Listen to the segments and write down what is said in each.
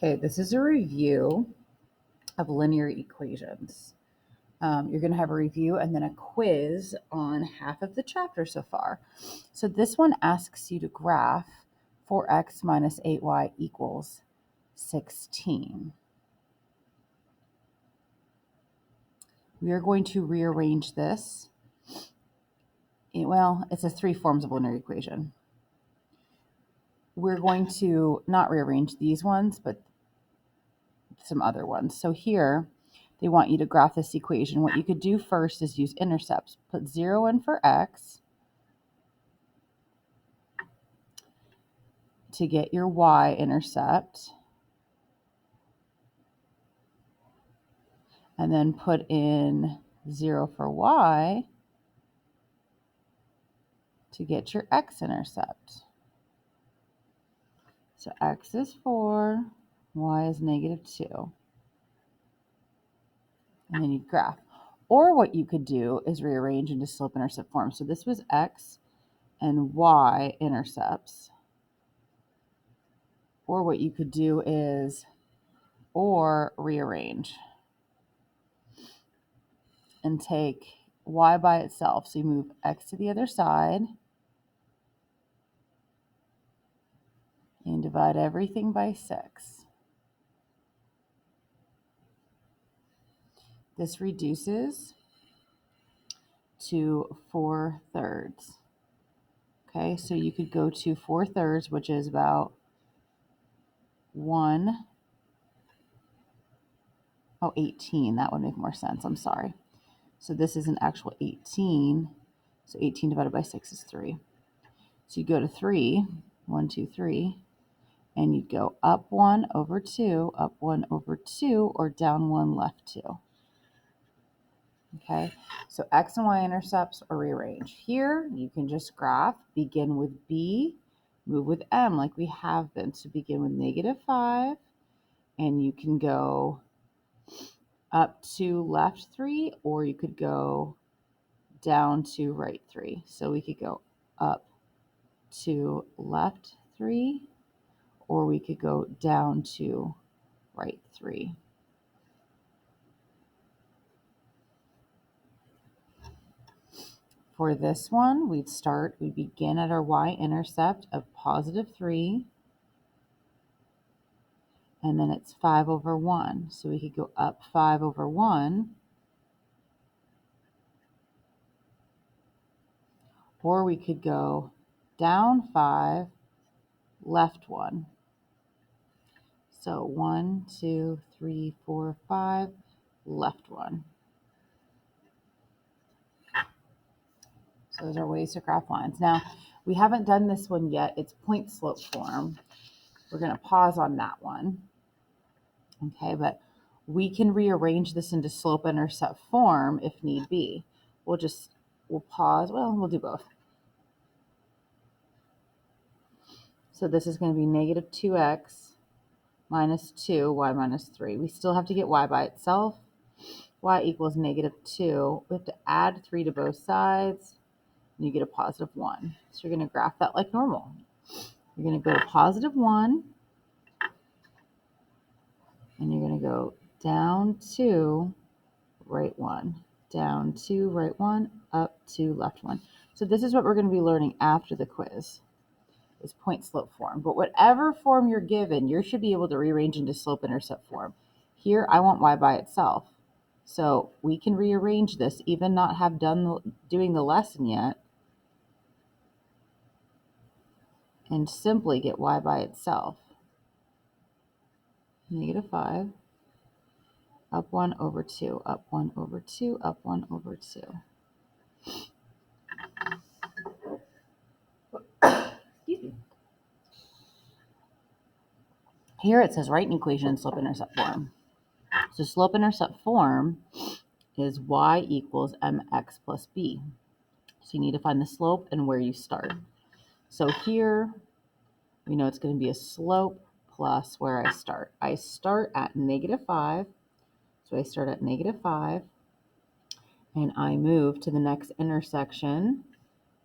Okay, this is a review of linear equations. You're going to have a review and then a quiz on half of the chapter so far. So this one asks you to graph 4x minus 8y equals 16. We are going to rearrange this. Well, it's a three forms of linear equation. We're going to not rearrange these ones, but some other ones. So here, they want you to graph this equation. What you could do first is use intercepts. Put 0 in for x to get your y-intercept. And then put in 0 for y to get your x-intercept. So x is 4, y is -2. And then you graph. Or what you could do is rearrange into slope-intercept form. So this was x and y intercepts. Or what you could do is rearrange and take y by itself. So you move x to the other side and divide everything by 6. This reduces to 4/3. Okay, so you could go to 4/3, which is about 18. That would make more sense. I'm sorry. So this is an actual 18. So 18 divided by 6 is 3. So you go to 3, 1, 2, 3, and you'd go up 1 over 2, up 1 over 2, or down 1, left 2. Okay, so x and y intercepts are rearranged. Here, you can just graph, begin with b, move with m like we have been. So begin with -5, and you can go up to left 3, or you could go down to right 3. So we could go up to left 3, or we could go down to right 3. For this one, we'd begin at our y-intercept of +3, and then it's 5 over 1. So we could go up 5 over 1, or we could go down 5, left 1. So 1, 2, 3, 4, 5, left 1. So those are ways to graph lines. Now, we haven't done this one yet. It's point slope form. We're going to pause on that one. Okay, but we can rearrange this into slope intercept form if need be. We'll pause. Well, we'll do both. So this is going to be -2x minus 2, y minus 3. We still have to get y by itself. Y equals -2. We have to add 3 to both sides, and you get a +1. So you're going to graph that like normal. You're going to go to +1, and you're going to go down 2, right 1, down 2, right 1, up 2, left 1. So this is what we're going to be learning after the quiz, is point slope form. But whatever form you're given, you should be able to rearrange into slope intercept form. Here, I want y by itself. So we can rearrange this, even not have doing the lesson yet, and simply get y by itself. -5, up 1 over 2, up 1 over 2, up 1 over 2. Excuse me. Here it says write an equation in slope-intercept form. So slope-intercept form is y equals mx plus b. So you need to find the slope and where you start. So here, we know it's going to be a slope plus where I start. I start at -5. So I start at -5, and I move to the next intersection.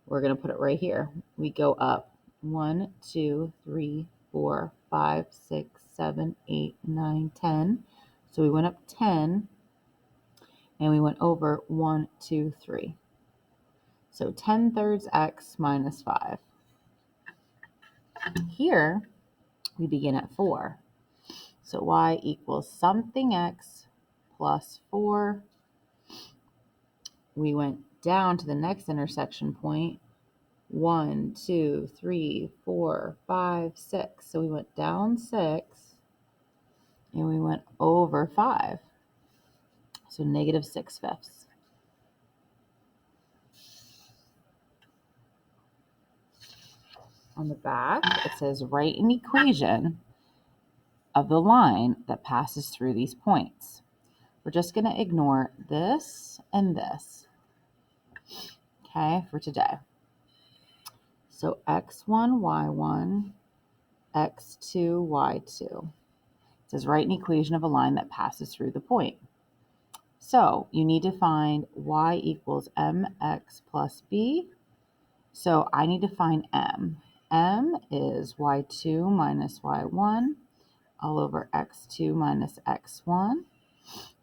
We're going to put it right here. We go up 1, 2, 3, 4, 5, 6, 7, 8, 9, 10. So we went up 10 and we went over 1, 2, 3. So 10 thirds x minus 5. Here we begin at 4. So y equals something x plus 4. We went down to the next intersection point. 1, 2, 3, 4, 5, 6. So we went down 6 and we went over 5. So negative 6/5. On the back, it says write an equation of the line that passes through these points. We're just going to ignore this and this, okay, for today. So x1, y1, x2, y2. It says write an equation of a line that passes through the point. So you need to find y equals mx plus b. So I need to find m. M is y2 minus y1 all over x2 minus x1.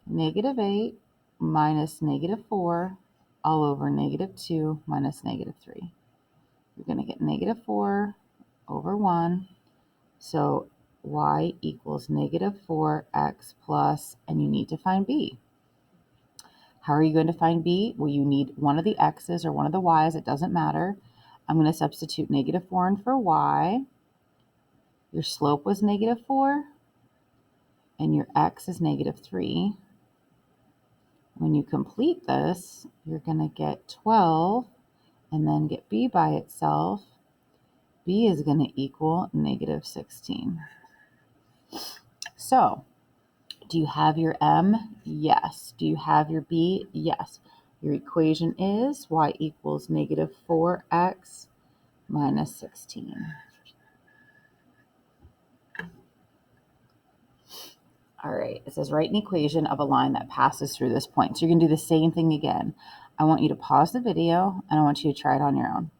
Negative 8 minus negative 4 all over negative 2 minus negative 3. You're going to get negative 4 over 1. So y equals negative 4x plus, and you need to find b. How are you going to find b? Well, you need one of the x's or one of the y's. It doesn't matter. I'm going to substitute negative 4 in for y. Your slope was negative 4, and your x is negative 3. When you complete this, you're going to get 12, and then get b by itself. B is going to equal negative 16. So, do you have your m? Yes. Do you have your b? Yes. Your equation is y equals negative 4x minus 16. All right, it says write an equation of a line that passes through this point. So you're going to do the same thing again. I want you to pause the video and I want you to try it on your own.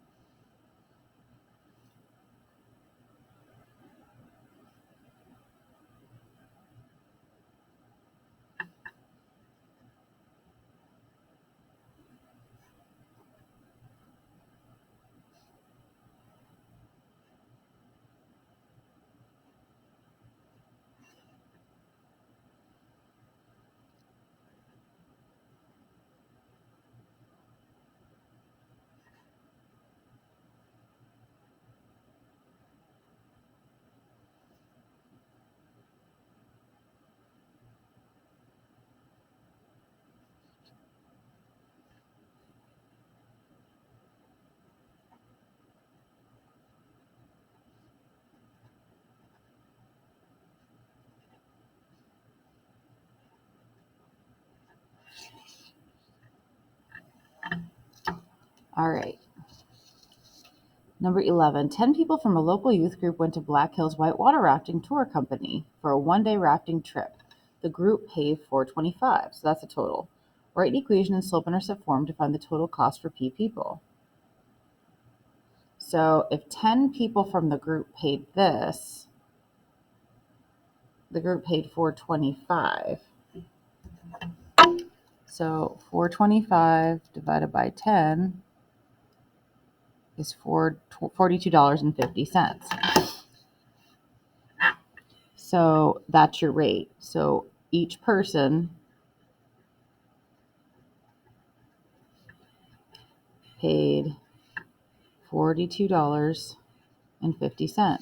All right. Number 11, 10 people from a local youth group went to Black Hills Whitewater Rafting Tour Company for a one-day rafting trip. The group paid $425, so that's a total. Write an equation in slope-intercept form to find the total cost for P people. So if 10 people from the group paid this, the group paid $425. So $425 divided by 10 is $42.50. So that's your rate. So each person paid $42.50.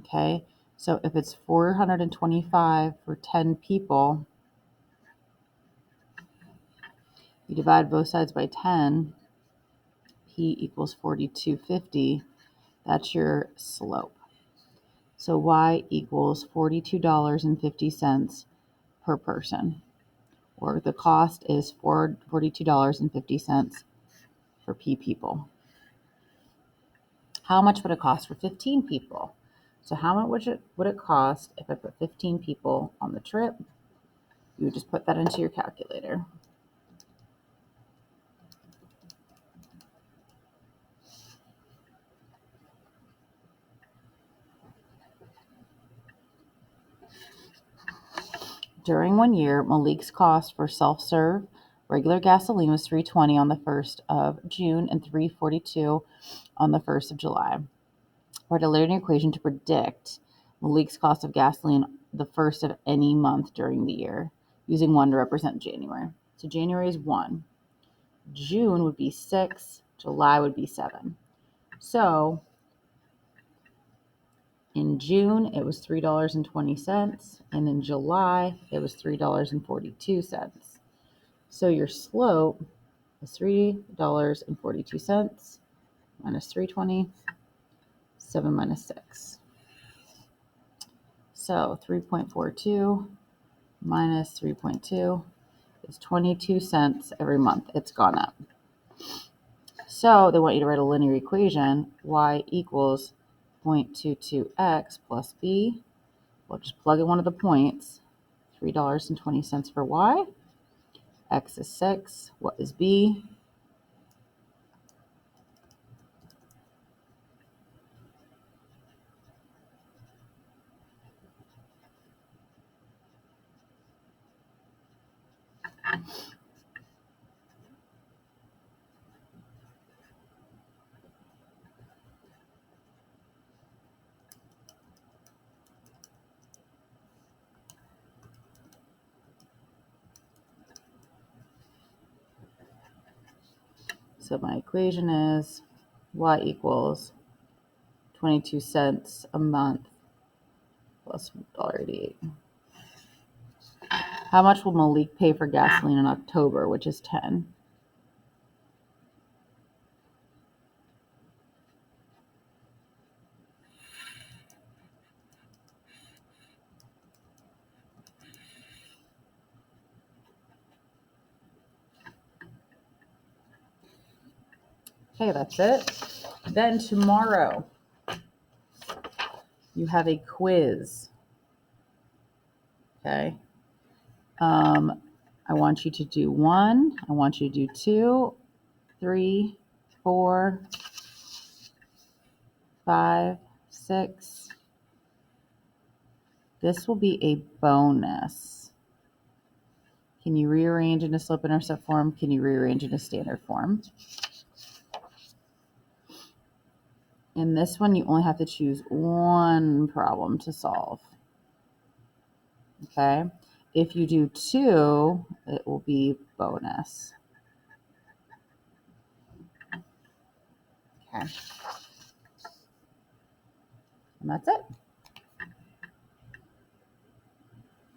Okay, so if it's $425 for 10 people, you divide both sides by 10, P equals $42.50. That's your slope. So Y equals $42.50 per person, or the cost is $42.50 for P people. How much would it cost for 15 people? So how much would it cost if I put 15 people on the trip? You would just put that into your calculator. During 1 year, Malik's cost for self-serve regular gasoline was $3.20 on the 1st of June and $3.42 on the 1st of July. Write a linear equation to predict Malik's cost of gasoline the first of any month during the year, using 1 to represent January. So January is 1. June would be 6. July would be 7. So in June, it was $3.20, and in July, it was $3.42. So your slope is $3.42 minus 320, 7 minus 6. So 3.42 minus 3.2 is 22 cents every month. It's gone up. So they want you to write a linear equation, y equals 0.22x plus b. We'll just plug in one of the points, $3.20 for y. X is 6. What is b? So my equation is y equals 22 cents a month plus $1.88. How much will Malik pay for gasoline in October, which is 10? Okay, that's it. Then tomorrow, you have a quiz. Okay. I want you to do 1. I want you to do 2, 3, 4, 5, 6. This will be a bonus. Can you rearrange in a slope-intercept form? Can you rearrange in a standard form? In this one, you only have to choose one problem to solve. Okay? If you do 2, it will be bonus. Okay. And that's it.